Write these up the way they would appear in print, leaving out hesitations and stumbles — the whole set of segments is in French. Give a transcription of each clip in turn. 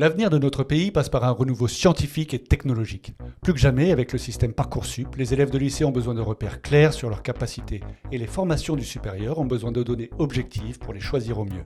L'avenir de notre pays passe par un renouveau scientifique et technologique. Plus que jamais, avec le système Parcoursup, les élèves de lycée ont besoin de repères clairs sur leurs capacités et les formations du supérieur ont besoin de données objectives pour les choisir au mieux.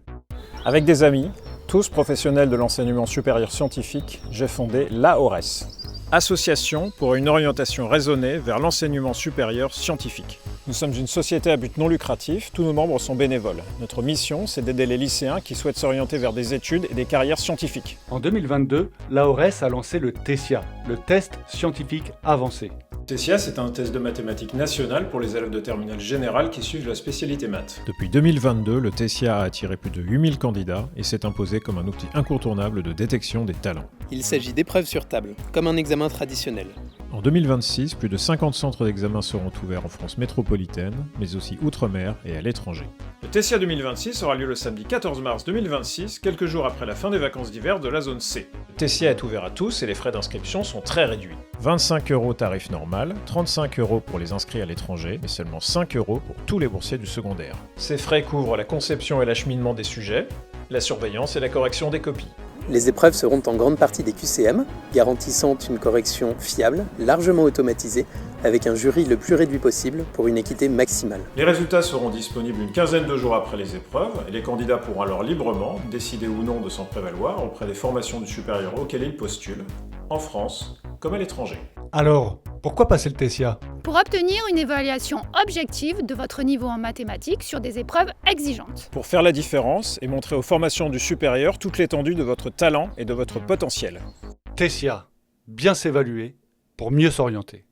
Avec des amis, tous professionnels de l'enseignement supérieur scientifique, j'ai fondé l'AORES, Association pour une orientation raisonnée vers l'enseignement supérieur scientifique. Nous sommes une société à but non lucratif, tous nos membres sont bénévoles. Notre mission, c'est d'aider les lycéens qui souhaitent s'orienter vers des études et des carrières scientifiques. En 2022, l'AORES a lancé le TESIA, le test scientifique avancé. TESIA, c'est un test de mathématiques national pour les élèves de terminale générale qui suivent la spécialité maths. Depuis 2022, le TESIA a attiré plus de 8000 candidats et s'est imposé comme un outil incontournable de détection des talents. Il s'agit d'épreuves sur table, comme un examen traditionnel. En 2026, plus de 50 centres d'examen seront ouverts en France métropolitaine, mais aussi outre-mer et à l'étranger. Le TESIA 2026 aura lieu le samedi 14 mars 2026, quelques jours après la fin des vacances d'hiver de la zone C. Le TESIA est ouvert à tous et les frais d'inscription sont très réduits. 25 € tarif normal, 35 € pour les inscrits à l'étranger, mais seulement 5 € pour tous les boursiers du secondaire. Ces frais couvrent la conception et l'acheminement des sujets, la surveillance et la correction des copies. Les épreuves seront en grande partie des QCM, garantissant une correction fiable, largement automatisée, avec un jury le plus réduit possible pour une équité maximale. Les résultats seront disponibles une quinzaine de jours après les épreuves, et les candidats pourront alors librement décider ou non de s'en prévaloir auprès des formations du supérieur auxquelles ils postulent, en France comme à l'étranger. Alors, pourquoi passer le TESIA ? Pour obtenir une évaluation objective de votre niveau en mathématiques sur des épreuves exigeantes. Pour faire la différence et montrer aux formations du supérieur toute l'étendue de votre talent et de votre potentiel. TESIA, bien s'évaluer pour mieux s'orienter.